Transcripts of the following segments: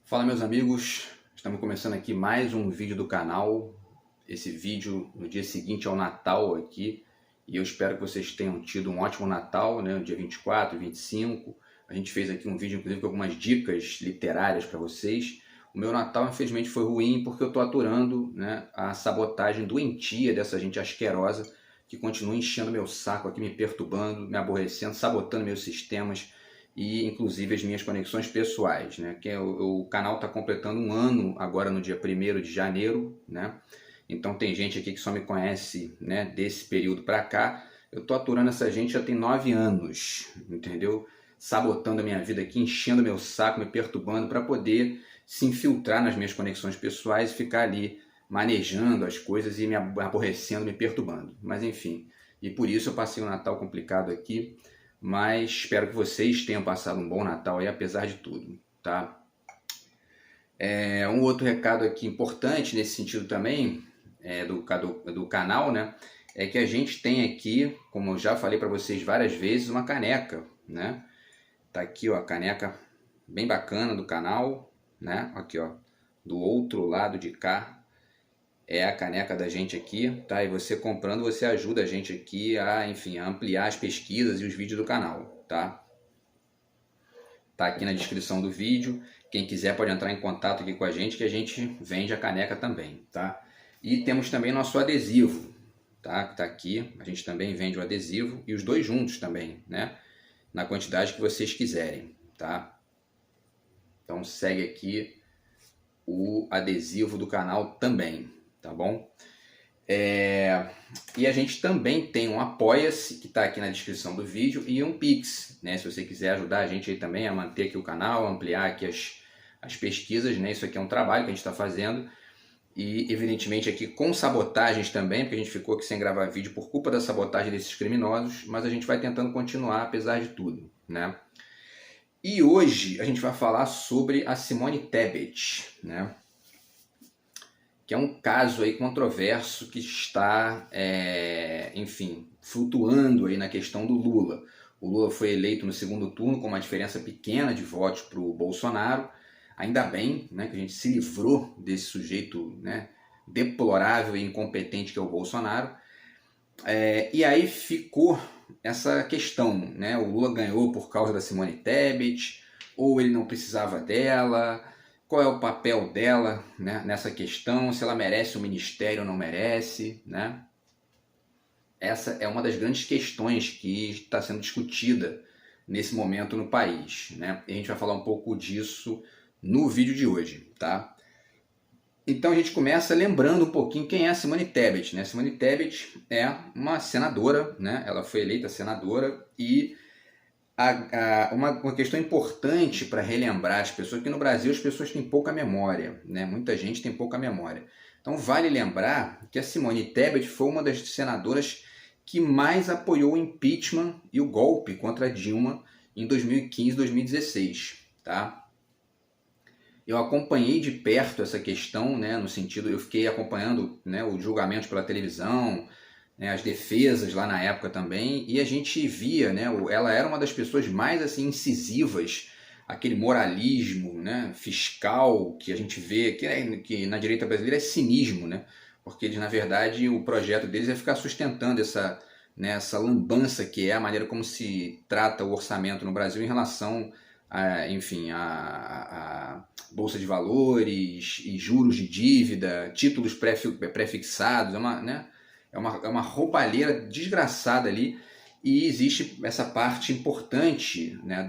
Fala, meus amigos, estamos começando aqui mais um vídeo do canal. Esse vídeo no dia seguinte ao Natal aqui, e eu espero que vocês tenham tido um ótimo Natal, né? No dia 24, 25. A gente fez aqui um vídeo inclusive com algumas dicas literárias para vocês. O meu Natal infelizmente foi ruim porque eu estou aturando, né, a sabotagem doentia dessa gente asquerosa que continua enchendo meu saco aqui, me perturbando, me aborrecendo, sabotando meus sistemas e inclusive as minhas conexões pessoais, né? Que o canal está completando um ano agora no dia 1º de janeiro, né? Então tem gente aqui que só me conhece, né, desse período para cá. Eu tô aturando essa gente já tem 9 anos, entendeu? Sabotando a minha vida aqui, enchendo meu saco, me perturbando para poder se infiltrar nas minhas conexões pessoais e ficar ali manejando as coisas e me aborrecendo, me perturbando. Mas enfim, e por isso eu passei um Natal complicado aqui, mas espero que vocês tenham passado um bom Natal aí, apesar de tudo, tá? Um outro recado aqui importante nesse sentido também, do canal, né? É que a gente tem aqui, como eu já falei para vocês várias vezes, uma caneca, né? Tá aqui, ó, a caneca bem bacana do canal, né? Aqui, ó, do outro lado de cá é a caneca da gente aqui, tá? E você comprando, você ajuda a gente aqui a, enfim, a ampliar as pesquisas e os vídeos do canal, tá? Tá aqui na descrição do vídeo. Quem quiser pode entrar em contato aqui com a gente, que a gente vende a caneca também, tá? E temos também nosso adesivo, tá? Que tá aqui. A gente também vende o adesivo e os dois juntos também, né? Na quantidade que vocês quiserem, tá? Então segue aqui o adesivo do canal também, tá bom? E a gente também tem um Apoia-se, que está aqui na descrição do vídeo, e um Pix, né? Se você quiser ajudar a gente aí também a manter aqui o canal, ampliar aqui as pesquisas, né? Isso aqui é um trabalho que a gente está fazendo, e evidentemente aqui com sabotagens também, porque a gente ficou aqui sem gravar vídeo por culpa da sabotagem desses criminosos, mas a gente vai tentando continuar apesar de tudo, né? E hoje a gente vai falar sobre a Simone Tebet, né? Que é um caso aí controverso que está, enfim, flutuando aí na questão do Lula. O Lula foi eleito no segundo turno com uma diferença pequena de votos para o Bolsonaro. Ainda bem, né, que a gente se livrou desse sujeito, né, deplorável e incompetente que é o Bolsonaro. E aí ficou essa questão, né? O Lula ganhou por causa da Simone Tebet, ou ele não precisava dela, qual é o papel dela, né, nessa questão, se ela merece o ministério ou não merece, né? Essa é uma das grandes questões que está sendo discutida nesse momento no país, né? E a gente vai falar um pouco disso no vídeo de hoje, tá? Então a gente começa lembrando um pouquinho quem é a Simone Tebet, né? Simone Tebet é uma senadora, né? Ela foi eleita senadora e uma questão importante para relembrar as pessoas, que no Brasil as pessoas têm pouca memória, né? Muita gente tem pouca memória. Então vale lembrar que a Simone Tebet foi uma das senadoras que mais apoiou o impeachment e o golpe contra a Dilma em 2015 e 2016, tá? Eu acompanhei de perto essa questão, né? No sentido, eu fiquei acompanhando, né, os julgamentos pela televisão, né, as defesas lá na época também, e a gente via, né, ela era uma das pessoas mais assim incisivas, aquele moralismo, né, fiscal que a gente vê, que na direita brasileira é cinismo, né, porque eles, na verdade, o projeto deles é ficar sustentando essa, né, essa lambança que é a maneira como se trata o orçamento no Brasil em relação enfim, a bolsa de valores e juros de dívida, títulos pré-fixados, né, é uma roubalheira desgraçada ali, e existe essa parte importante, né,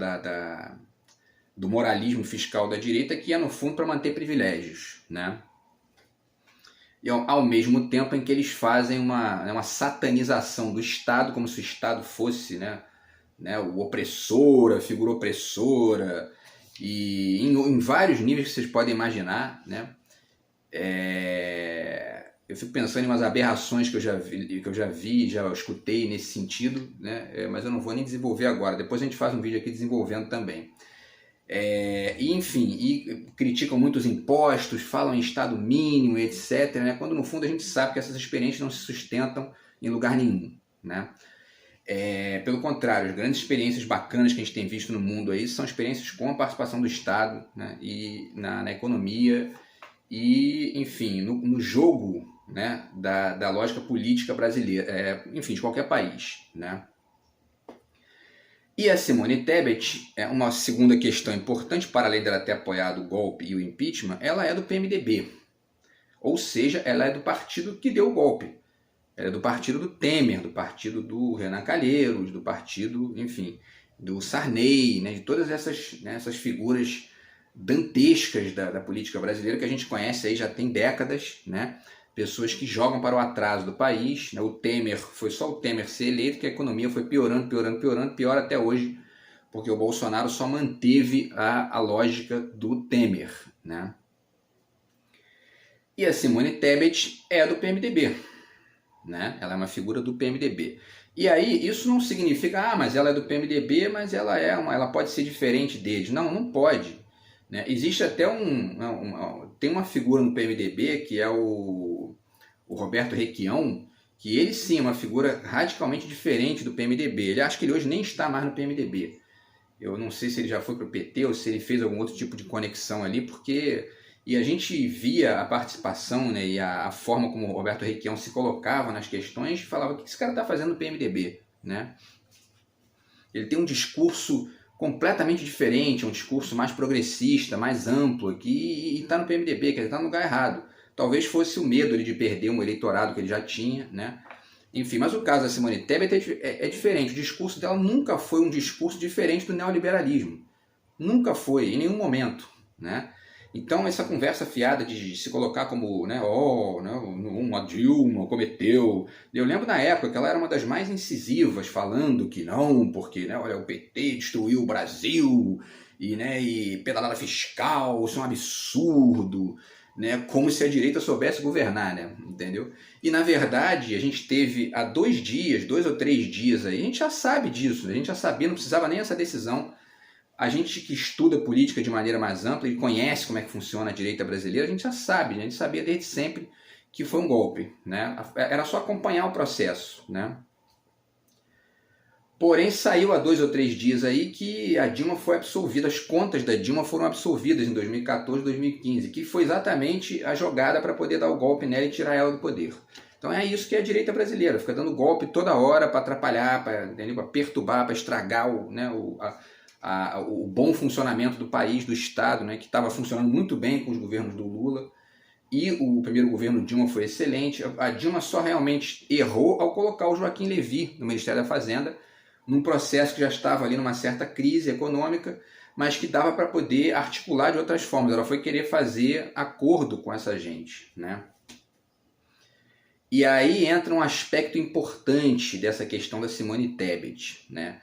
do moralismo fiscal da direita, que é no fundo para manter privilégios, né? E ao mesmo tempo em que eles fazem uma satanização do Estado, como se o Estado fosse, né, o opressor, a figura opressora, e em vários níveis que vocês podem imaginar, né? Eu fico pensando em umas aberrações que eu já vi, já escutei nesse sentido, né? Mas eu não vou nem desenvolver agora. Depois a gente faz um vídeo aqui desenvolvendo também. E enfim, e criticam muito os impostos, falam em estado mínimo, etc., né? Quando no fundo a gente sabe que essas experiências não se sustentam em lugar nenhum, né? Pelo contrário, as grandes experiências bacanas que a gente tem visto no mundo aí são experiências com a participação do Estado, né, e na economia e, enfim, no jogo, né, da lógica política brasileira, enfim, de qualquer país, né? E a Simone Tebet, uma segunda questão importante, para além dela ter apoiado o golpe e o impeachment, ela é do PMDB. Ou seja, ela é do partido que deu o golpe. Ela é do partido do Temer, do partido do Renan Calheiros, do partido, enfim, do Sarney, né, de todas essas figuras dantescas da política brasileira que a gente conhece aí já tem décadas, né? Pessoas que jogam para o atraso do país, né? O Temer, foi só o Temer ser eleito que a economia foi piorando, pior até hoje, porque o Bolsonaro só manteve a lógica do Temer, né? E a Simone Tebet é do PMDB, né? Ela é uma figura do PMDB. E aí, isso não significa, mas ela é do PMDB, mas ela pode ser diferente deles. Não, não pode. Né? Existe até tem uma figura no PMDB que é o Roberto Requião, que ele sim é uma figura radicalmente diferente do PMDB. Ele acha que ele hoje nem está mais no PMDB. Eu não sei se ele já foi para o PT ou se ele fez algum outro tipo de conexão ali, porque... E a gente via a participação, né, e a forma como o Roberto Requião se colocava nas questões, falava, o que esse cara está fazendo no PMDB? Né? Ele tem um discurso completamente diferente, um discurso mais progressista, mais amplo, e está no PMDB, quer dizer, está no lugar errado. Talvez fosse o medo de perder um eleitorado que ele já tinha, né? Enfim, mas o caso da Simone Tebet é diferente. O discurso dela nunca foi um discurso diferente do neoliberalismo. Nunca foi, em nenhum momento, né? Então, essa conversa fiada de se colocar como, né, uma Dilma cometeu... Eu lembro na época que ela era uma das mais incisivas, falando que não, porque, né, olha, o PT destruiu o Brasil, e pedalada fiscal, isso é um absurdo, né, como se a direita soubesse governar, né, entendeu? E, na verdade, a gente teve há 2 ou 3 dias aí, a gente já sabe disso, a gente já sabia, não precisava nem essa decisão. A gente que estuda política de maneira mais ampla e conhece como é que funciona a direita brasileira, a gente já sabe, né? A gente sabia desde sempre que foi um golpe, né? Era só acompanhar o processo, né? Porém, saiu há 2 ou 3 dias aí que a Dilma foi absolvida, as contas da Dilma foram absolvidas em 2014, 2015, que foi exatamente a jogada para poder dar o golpe nela e tirar ela do poder. Então é isso que é a direita brasileira, fica dando golpe toda hora para atrapalhar, para perturbar, para estragar o bom funcionamento do país, do Estado, né, que estava funcionando muito bem com os governos do Lula, e o primeiro governo Dilma foi excelente. A Dilma só realmente errou ao colocar o Joaquim Levy no Ministério da Fazenda, num processo que já estava ali numa certa crise econômica, mas que dava para poder articular de outras formas. Ela foi querer fazer acordo com essa gente, né? E aí entra um aspecto importante dessa questão da Simone Tebet, né?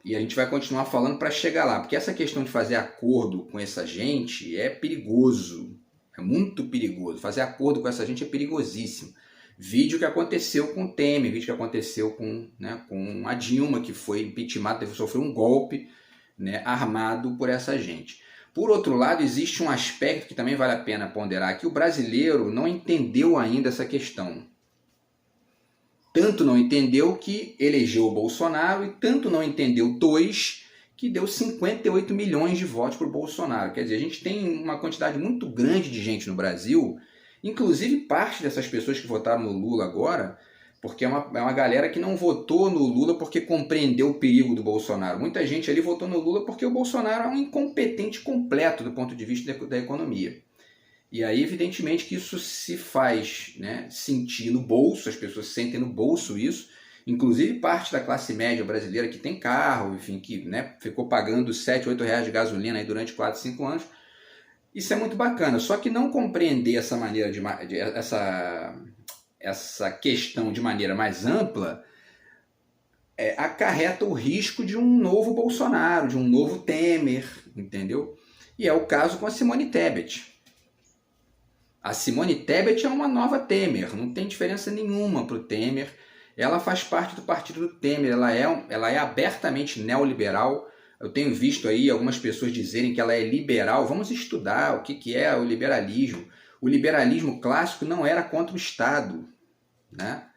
E a gente vai continuar falando para chegar lá, porque essa questão de fazer acordo com essa gente é perigoso, é muito perigoso. Fazer acordo com essa gente é perigosíssimo. Vídeo que aconteceu com o Temer, vídeo que aconteceu com a Dilma, que foi impeachmentada, sofreu um golpe, né, armado por essa gente. Por outro lado, existe um aspecto que também vale a pena ponderar, que o brasileiro não entendeu ainda essa questão. Tanto não entendeu que elegeu o Bolsonaro e tanto não entendeu que deu 58 milhões de votos para o Bolsonaro. Quer dizer, a gente tem uma quantidade muito grande de gente no Brasil, inclusive parte dessas pessoas que votaram no Lula agora, porque é uma galera que não votou no Lula porque compreendeu o perigo do Bolsonaro. Muita gente ali votou no Lula porque o Bolsonaro é um incompetente completo do ponto de vista da economia. E aí, evidentemente, que isso se faz, né, sentir no bolso, as pessoas sentem no bolso isso, inclusive parte da classe média brasileira que tem carro, enfim, que, né, ficou pagando 7, 8 reais de gasolina aí durante 4, 5 anos. Isso é muito bacana, só que não compreender essa maneira essa questão de maneira mais ampla acarreta o risco de um novo Bolsonaro, de um novo Temer, entendeu? E é o caso com a Simone Tebet. A Simone Tebet é uma nova Temer, não tem diferença nenhuma para o Temer. Ela faz parte do partido do Temer, ela é abertamente neoliberal. Eu tenho visto aí algumas pessoas dizerem que ela é liberal. Vamos estudar o que é o liberalismo. O liberalismo clássico não era contra o Estado, né?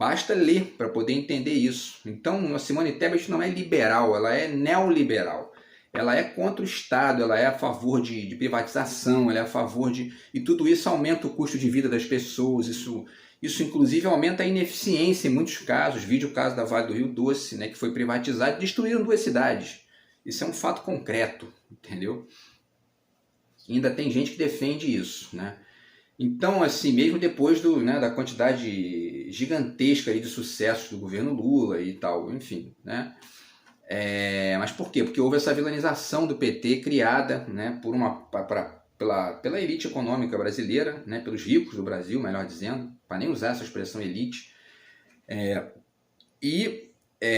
Basta ler para poder entender isso. Então, a Simone Tebet não é liberal, ela é neoliberal. Ela é contra o Estado, ela é a favor de privatização, ela é a favor de... E tudo isso aumenta o custo de vida das pessoas, isso inclusive aumenta a ineficiência em muitos casos. Vídeo o caso da Vale do Rio Doce, né, que foi privatizado e destruíram 2 cidades. Isso é um fato concreto, entendeu? E ainda tem gente que defende isso, né? Então, assim, mesmo depois da quantidade gigantesca aí de sucessos do governo Lula e tal, enfim, né? Mas por quê? Porque houve essa vilanização do PT criada, né, pela elite econômica brasileira, né, pelos ricos do Brasil, melhor dizendo, para nem usar essa expressão elite.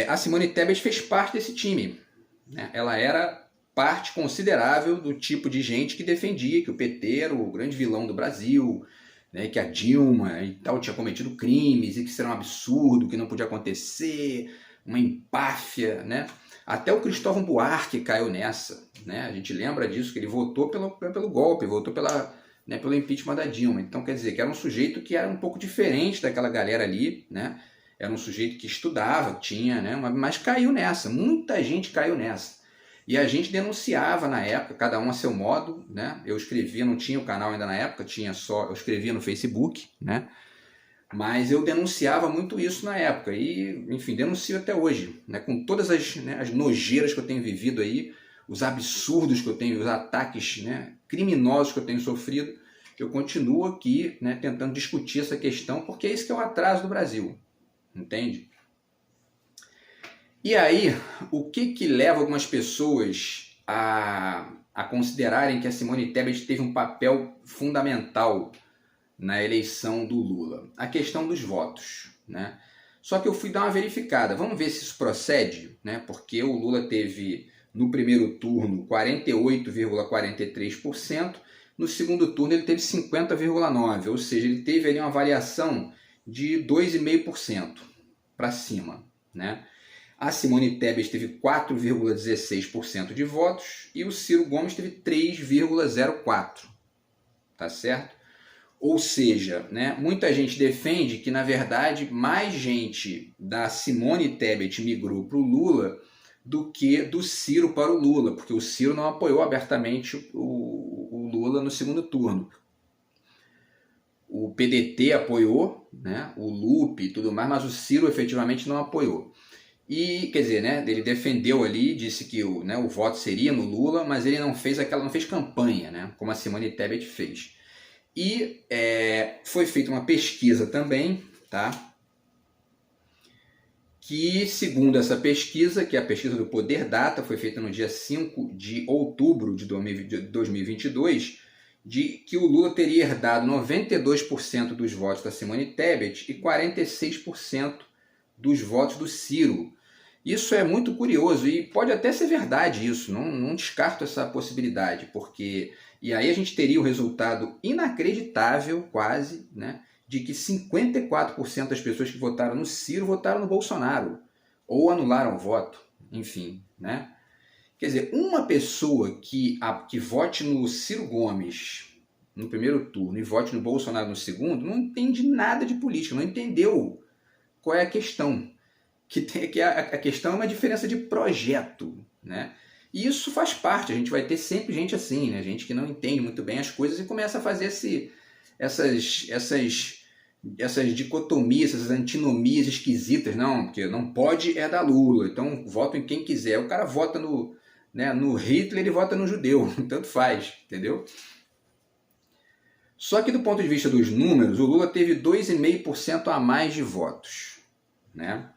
A Simone Tebet fez parte desse time, né? Ela era parte considerável do tipo de gente que defendia que o PT era o grande vilão do Brasil, né, que a Dilma e tal tinha cometido crimes e que isso era um absurdo, que não podia acontecer, uma empáfia, né? Até o Cristóvão Buarque caiu nessa, né? A gente lembra disso, que ele votou pelo golpe, votou pelo impeachment da Dilma. Então, quer dizer, que era um sujeito que era um pouco diferente daquela galera ali, né? Era um sujeito que estudava, tinha, né? Mas caiu nessa, muita gente caiu nessa. E a gente denunciava na época, cada um a seu modo, né? Eu escrevia, não tinha o canal ainda na época, eu escrevia no Facebook, né? Mas eu denunciava muito isso na época e, enfim, denuncio até hoje, né? Com todas as nojeiras que eu tenho vivido aí, os absurdos que eu tenho, os ataques, né, criminosos que eu tenho sofrido, eu continuo aqui, né, tentando discutir essa questão, porque é isso que é o atraso do Brasil, entende? E aí, o que leva algumas pessoas a considerarem que a Simone Tebet teve um papel fundamental na eleição do Lula? A questão dos votos, né? Só que eu fui dar uma verificada, vamos ver se isso procede, né? Porque o Lula teve no primeiro turno 48,43%, no segundo turno ele teve 50,9%, ou seja, ele teve ali uma variação de 2,5% para cima, né? A Simone Tebet teve 4,16% de votos e o Ciro Gomes teve 3,04%, tá certo? Ou seja, né, muita gente defende que, na verdade, mais gente da Simone Tebet migrou para o Lula do que do Ciro para o Lula, porque o Ciro não apoiou abertamente o Lula no segundo turno. O PDT apoiou, né, o Lupe e tudo mais, mas o Ciro efetivamente não apoiou. E, quer dizer, né, ele defendeu ali, disse que o voto seria no Lula, mas ele não fez campanha, né, como a Simone Tebet fez. E foi feita uma pesquisa também, tá? Que, segundo essa pesquisa, que é a pesquisa do Poder Data, foi feita no dia 5 de outubro de 2022, de que o Lula teria herdado 92% dos votos da Simone Tebet e 46% dos votos do Ciro. Isso é muito curioso e pode até ser verdade isso, não descarto essa possibilidade, porque... E aí a gente teria o resultado inacreditável, quase, né, de que 54% das pessoas que votaram no Ciro votaram no Bolsonaro, ou anularam o voto, enfim, né? Quer dizer, uma pessoa que vote no Ciro Gomes no primeiro turno e vote no Bolsonaro no segundo, não entende nada de política, não entendeu qual é a questão. A questão é uma diferença de projeto, né? E isso faz parte, a gente vai ter sempre gente assim, né? Gente que não entende muito bem as coisas e começa a fazer essas dicotomias, essas antinomias esquisitas. Não, porque não pode é da Lula, então voto em quem quiser. O cara vota no Hitler e vota no judeu, tanto faz, entendeu? Só que do ponto de vista dos números, o Lula teve 2,5% a mais de votos, né?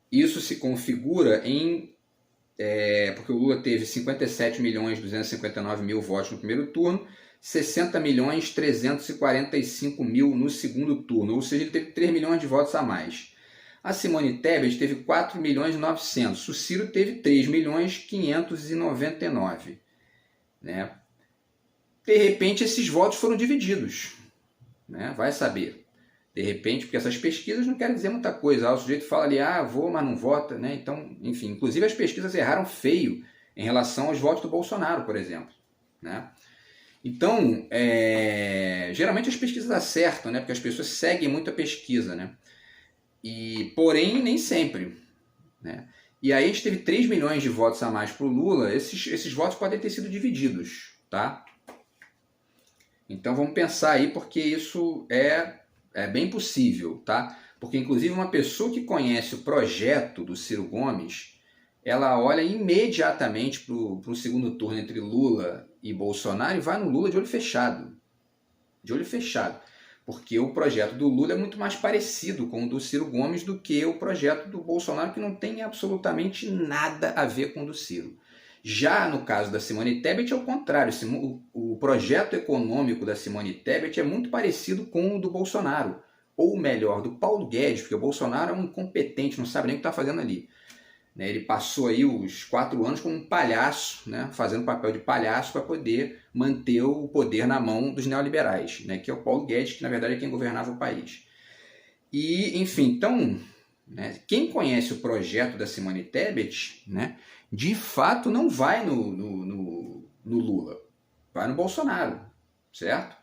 Isso se configura porque o Lula teve 57.259.000 votos no primeiro turno, 60.345.000 no segundo turno, ou seja, ele teve 3 milhões de votos a mais. A Simone Tebet teve 4.900.000, o Ciro teve 3.599.000, né? De repente esses votos foram divididos, né? Vai saber. De repente, porque essas pesquisas não querem dizer muita coisa. O sujeito fala ali, vou, mas não vota, né? Então, enfim, inclusive as pesquisas erraram feio em relação aos votos do Bolsonaro, por exemplo, né? Então, geralmente as pesquisas acertam, né? Porque as pessoas seguem muito a pesquisa, né? Porém, nem sempre, né? E aí a gente teve 3 milhões de votos a mais para o Lula. Esses votos podem ter sido divididos, tá? Então vamos pensar aí, porque isso é bem possível, tá? Porque inclusive uma pessoa que conhece o projeto do Ciro Gomes, ela olha imediatamente para o segundo turno entre Lula e Bolsonaro e vai no Lula de olho fechado. De olho fechado. Porque o projeto do Lula é muito mais parecido com o do Ciro Gomes do que o projeto do Bolsonaro, que não tem absolutamente nada a ver com o do Ciro. Já no caso da Simone Tebet é o contrário. O projeto econômico da Simone Tebet é muito parecido com o do Bolsonaro. Ou melhor, do Paulo Guedes, porque o Bolsonaro é um incompetente, não sabe nem o que está fazendo ali. Ele passou aí os 4 anos como um palhaço, né, fazendo papel de palhaço para poder manter o poder na mão dos neoliberais, né, que é o Paulo Guedes, que na verdade é quem governava o país. E, enfim, então, né, quem conhece o projeto da Simone Tebet, né, de fato não vai no Lula, vai no Bolsonaro, certo?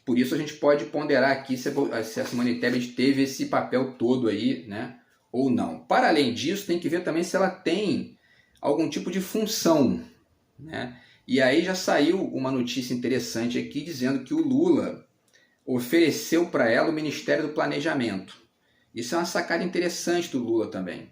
Por isso a gente pode ponderar aqui se a Simone Tebet teve esse papel todo aí, né, ou não. Para além disso, tem que ver também se ela tem algum tipo de função, né? E aí já saiu uma notícia interessante aqui dizendo que o Lula ofereceu para ela o Ministério do Planejamento. Isso é uma sacada interessante do Lula também,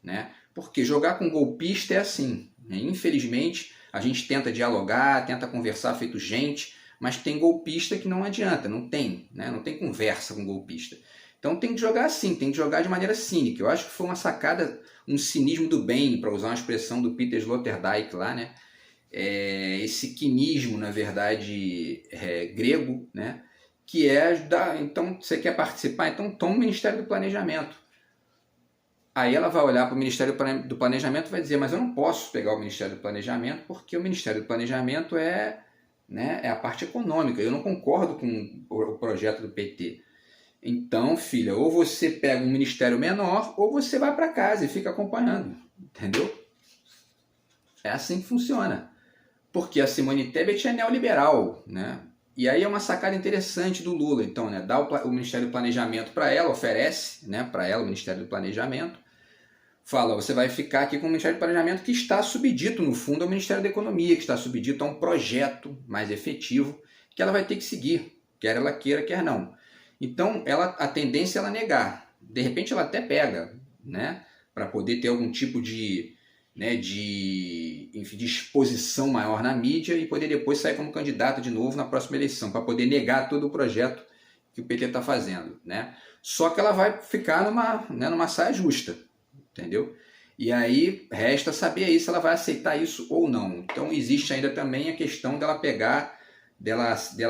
né? Porque jogar com golpista é assim, né? Infelizmente, a gente tenta dialogar, tenta conversar feito gente, mas tem golpista que não adianta, não tem, né? Não tem conversa com golpista. Então tem que jogar assim, tem que jogar de maneira cínica. Eu acho que foi uma sacada, um cinismo do bem, para usar uma expressão do Peter Sloterdijk lá, né? Esse quinismo, na verdade, grego, né? Que então você quer participar, então toma o Ministério do Planejamento. Aí ela vai olhar para o Ministério do Planejamento e vai dizer, mas eu não posso pegar o Ministério do Planejamento porque o Ministério do Planejamento né, é a parte econômica, eu não concordo com o projeto do PT. Então, filha, ou você pega um ministério menor, ou você vai para casa e fica acompanhando, entendeu? É assim que funciona. Porque a Simone Tebet é neoliberal, né? E aí é uma sacada interessante do Lula, então, né? Dá o Ministério do Planejamento para ela, oferece, né, para ela o Ministério do Planejamento, fala, você vai ficar aqui com o Ministério do Planejamento que está subdito, no fundo, ao Ministério da Economia, que está subdito a um projeto mais efetivo que ela vai ter que seguir, quer ela queira, quer não. Então, a tendência é ela negar. De repente, ela até pega, né, para poder ter algum tipo de exposição maior na mídia e poder depois sair como candidato de novo na próxima eleição, para poder negar todo o projeto que o PT está fazendo, né? Só que ela vai ficar numa saia justa, entendeu? E aí resta saber aí se ela vai aceitar isso ou não. Então existe ainda também a questão dela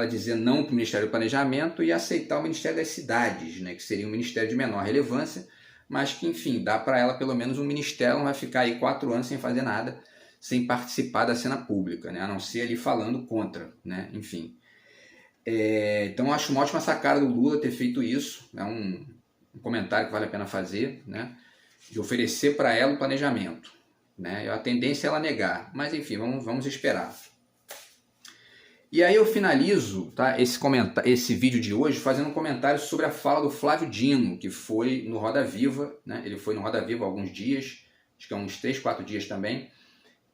dizer não para o Ministério do Planejamento e aceitar o Ministério das Cidades, né, que seria um ministério de menor relevância, mas que, enfim, dá para ela pelo menos um ministério, não vai ficar aí 4 anos sem fazer nada, sem participar da cena pública, né, a não ser ali falando contra, né, enfim. Então acho uma ótima sacada do Lula ter feito isso, é um comentário que vale a pena fazer, né, de oferecer para ela o planejamento, né, a tendência é ela negar, mas enfim, vamos esperar. E aí eu finalizo, tá, esse vídeo de hoje fazendo um comentário sobre a fala do Flávio Dino, que foi no Roda Viva, né? Ele foi no Roda Viva há alguns dias, acho que há uns 3, 4 dias também,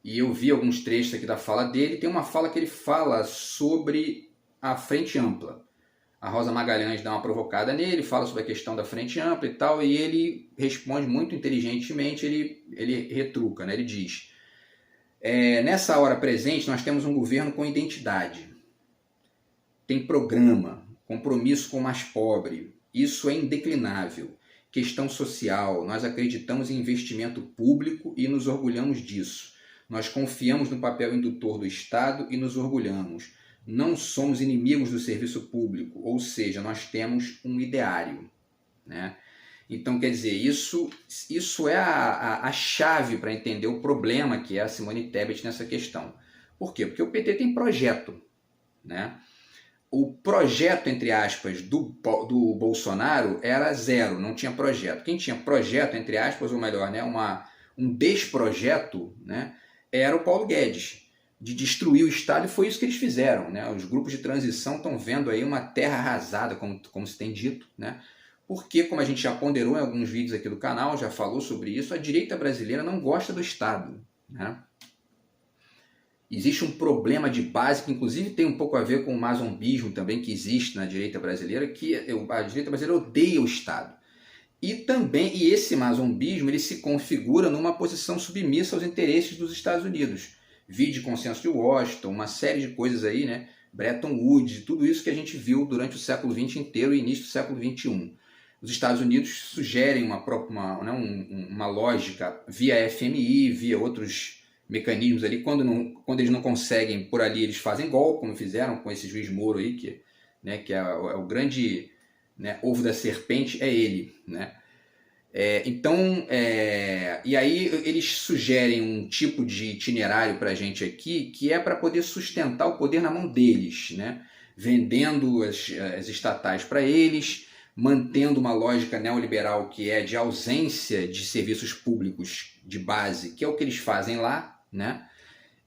e eu vi alguns trechos aqui da fala dele. Tem uma fala que ele fala sobre a Frente Ampla. A Rosa Magalhães dá uma provocada nele, fala sobre a questão da Frente Ampla e tal, e ele responde muito inteligentemente, ele retruca, né? Ele diz... nessa hora presente, nós temos um governo com identidade. Tem programa, compromisso com o mais pobre. Isso é indeclinável. Questão social, nós acreditamos em investimento público e nos orgulhamos disso. Nós confiamos no papel indutor do Estado e nos orgulhamos. Não somos inimigos do serviço público, ou seja, nós temos um ideário, né? Então, quer dizer, isso é a chave para entender o problema que é a Simone Tebet nessa questão. Por quê? Porque o PT tem projeto, né? O projeto, entre aspas, do Bolsonaro era zero, não tinha projeto. Quem tinha projeto, entre aspas, ou melhor, né, um desprojeto, né, era o Paulo Guedes, de destruir o Estado, e foi isso que eles fizeram, né? Os grupos de transição estão vendo aí uma terra arrasada, como se tem dito, né? Porque, como a gente já ponderou em alguns vídeos aqui do canal, já falou sobre isso, a direita brasileira não gosta do Estado, né? Existe um problema de base, que inclusive tem um pouco a ver com o masombismo também que existe na direita brasileira, que a direita brasileira odeia o Estado. E esse masombismo ele se configura numa posição submissa aos interesses dos Estados Unidos. Vide Consenso de Washington, uma série de coisas aí, né? Bretton Woods, tudo isso que a gente viu durante o século XX inteiro e início do século XXI. Os Estados Unidos sugerem uma lógica via FMI, via outros mecanismos ali. Quando eles não conseguem por ali, eles fazem golpe, como fizeram com esse juiz Moro aí, que é o grande, né, ovo da serpente, é ele, né? E aí eles sugerem um tipo de itinerário para a gente aqui, que é para poder sustentar o poder na mão deles, né? Vendendo as estatais para eles, mantendo uma lógica neoliberal que é de ausência de serviços públicos de base, que é o que eles fazem lá, né?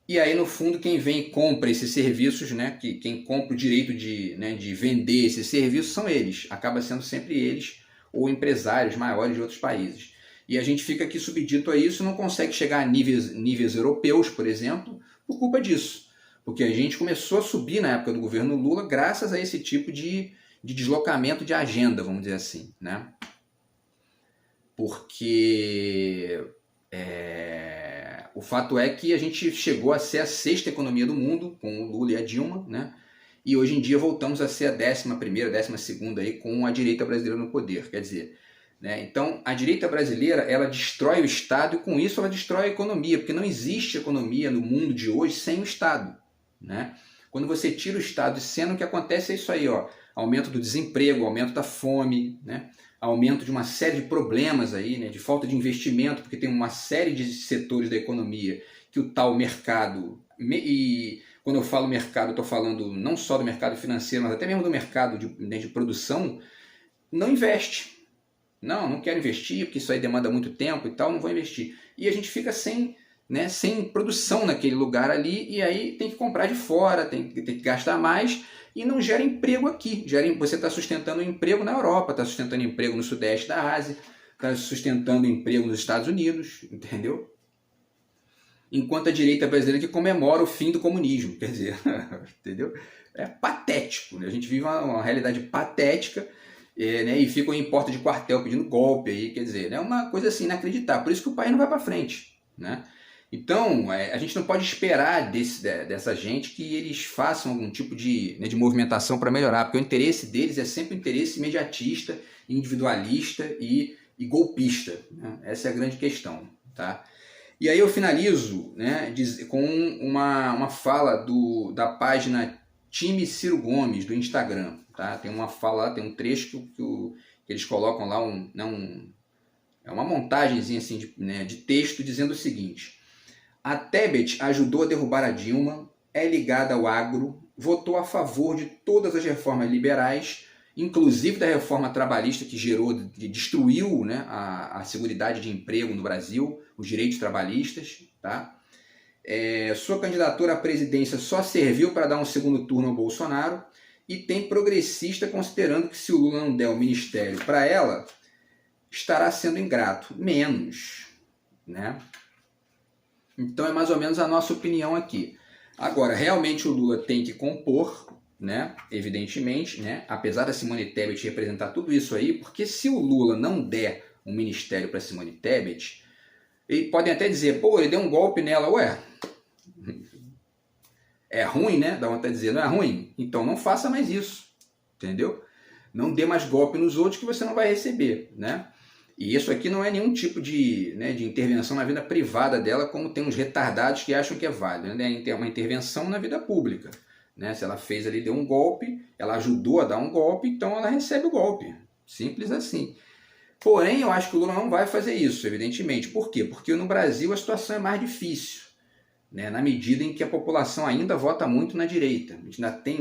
E aí, no fundo, quem vem e compra esses serviços, né? Quem compra o direito de vender esses serviços são eles. Acaba sendo sempre eles ou empresários maiores de outros países. E a gente fica aqui subdito a isso e não consegue chegar a níveis europeus, por exemplo, por culpa disso. Porque a gente começou a subir na época do governo Lula graças a esse tipo de deslocamento de agenda, vamos dizer assim, né? Porque o fato é que a gente chegou a ser a 6ª economia do mundo, com o Lula e a Dilma, né? E hoje em dia voltamos a ser a 11ª, 12ª aí, com a direita brasileira no poder. Quer dizer, né? Então a direita brasileira ela destrói o Estado e com isso ela destrói a economia, porque não existe economia no mundo de hoje sem o Estado, né? Quando você tira o Estado de cena, o que acontece é isso aí, ó, aumento do desemprego, aumento da fome, né? Aumento de uma série de problemas aí, né? De falta de investimento, porque tem uma série de setores da economia que o tal mercado... E quando eu falo mercado, eu estou falando não só do mercado financeiro, mas até mesmo do mercado de produção, não investe. Não quero investir, porque isso aí demanda muito tempo e tal, não vou investir. E a gente fica sem produção naquele lugar ali, e aí tem que comprar de fora, tem que gastar mais, e não gera emprego aqui. Você está sustentando emprego na Europa, está sustentando emprego no Sudeste da Ásia, está sustentando emprego nos Estados Unidos, entendeu? Enquanto a direita brasileira que comemora o fim do comunismo, quer dizer, entendeu? É patético, né? A gente vive uma realidade patética, né? E ficam em porta de quartel pedindo golpe aí, quer dizer, é uma coisa assim inacreditável. Por isso que o país não vai para frente, né? Então, a gente não pode esperar dessa gente que eles façam algum tipo de movimentação para melhorar, porque o interesse deles é sempre um interesse imediatista, individualista e golpista, né? Essa é a grande questão, tá? E aí eu finalizo, né, com uma fala da página Time Ciro Gomes, do Instagram. Tá? Tem uma fala lá, tem um trecho que eles colocam lá, é uma montagenzinha assim de texto dizendo o seguinte: a Tebet ajudou a derrubar a Dilma, é ligada ao agro, votou a favor de todas as reformas liberais, inclusive da reforma trabalhista que destruiu, né, a seguridade de emprego no Brasil, os direitos trabalhistas, tá? Sua candidatura à presidência só serviu para dar um segundo turno ao Bolsonaro, e tem progressista considerando que se o Lula não der o ministério para ela, estará sendo ingrato. Menos, né? Então é mais ou menos a nossa opinião aqui. Agora, realmente o Lula tem que compor, né? Evidentemente, né? Apesar da Simone Tebet representar tudo isso aí, porque se o Lula não der um ministério para Simone Tebet, eles podem até dizer, pô, ele deu um golpe nela. Ué, é ruim, né? Dá vontade de dizer, não é ruim? Então não faça mais isso, entendeu? Não dê mais golpe nos outros que você não vai receber, né? E isso aqui não é nenhum tipo de intervenção na vida privada dela, como tem uns retardados que acham que é válido, né? É uma intervenção na vida pública, né? Se ela fez ali, deu um golpe, ela ajudou a dar um golpe, então ela recebe o golpe. Simples assim. Porém, eu acho que o Lula não vai fazer isso, evidentemente. Por quê? Porque no Brasil a situação é mais difícil, né? Na medida em que a população ainda vota muito na direita. A gente ainda tem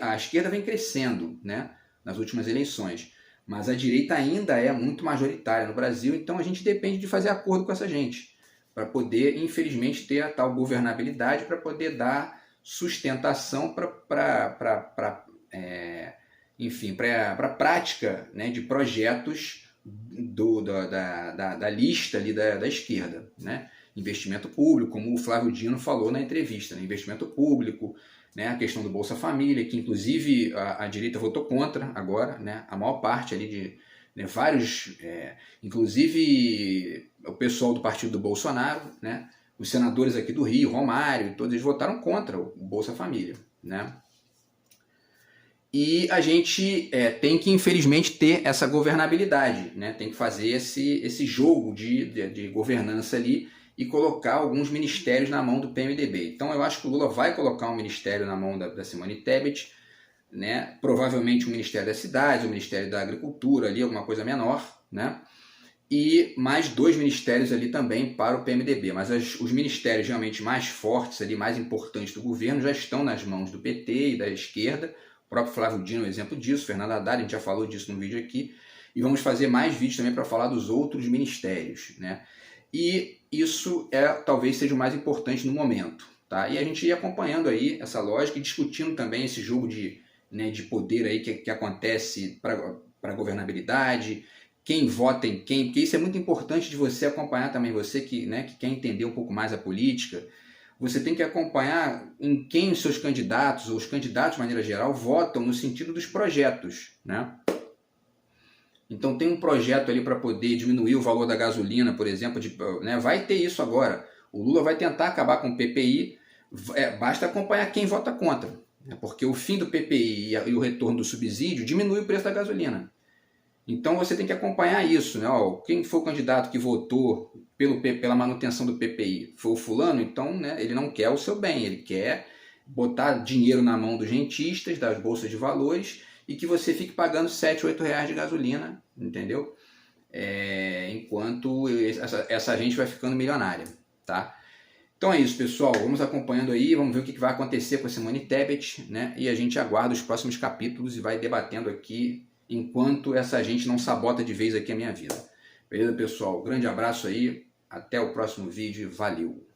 a esquerda vem crescendo, né, nas últimas eleições, mas a direita ainda é muito majoritária no Brasil, então a gente depende de fazer acordo com essa gente, para poder, infelizmente, ter a tal governabilidade, para poder dar sustentação para enfim, para a prática, né, de projetos da lista ali da esquerda, né? Investimento público, como o Flávio Dino falou na entrevista, né? Investimento público, né? A questão do Bolsa Família, que inclusive a direita votou contra agora, né? A maior parte ali de, né, vários, inclusive o pessoal do partido do Bolsonaro, né? Os senadores aqui do Rio, Romário, todos eles votaram contra o Bolsa Família, né? E a gente tem que, infelizmente, ter essa governabilidade, né? Tem que fazer esse jogo de governança ali e colocar alguns ministérios na mão do PMDB. Então eu acho que o Lula vai colocar um ministério na mão da Simone Tebet, né? Provavelmente o Ministério das Cidades, o Ministério da Agricultura, ali, alguma coisa menor, né? E mais 2 ministérios ali também para o PMDB. Mas os ministérios realmente mais fortes, ali, mais importantes do governo, já estão nas mãos do PT e da esquerda. O próprio Flávio Dino é um exemplo disso, Fernando Haddad, a gente já falou disso no vídeo aqui. E vamos fazer mais vídeos também para falar dos outros ministérios, né? E isso talvez seja o mais importante no momento, tá? E a gente ia acompanhando aí essa lógica e discutindo também esse jogo de poder aí que acontece para a governabilidade, quem vota em quem, porque isso é muito importante de você acompanhar também, você que quer entender um pouco mais a política, você tem que acompanhar em quem os seus candidatos, ou os candidatos de maneira geral, votam no sentido dos projetos, né? Então tem um projeto ali para poder diminuir o valor da gasolina, por exemplo, vai ter isso agora. O Lula vai tentar acabar com o PPI, basta acompanhar quem vota contra, né? Porque o fim do PPI e o retorno do subsídio diminui o preço da gasolina. Então você tem que acompanhar isso, né? Quem foi o candidato que votou pela manutenção do PPI? Foi o fulano? Então, né, ele não quer o seu bem, ele quer botar dinheiro na mão dos rentistas, das bolsas de valores, e que você fique pagando 7, 8 reais de gasolina, entendeu? Enquanto essa gente vai ficando milionária, tá? Então é isso, pessoal. Vamos acompanhando aí, vamos ver o que vai acontecer com a Simone Tebet, né? E a gente aguarda os próximos capítulos e vai debatendo aqui enquanto essa gente não sabota de vez aqui a minha vida. Beleza, pessoal? Grande abraço aí, até o próximo vídeo, valeu!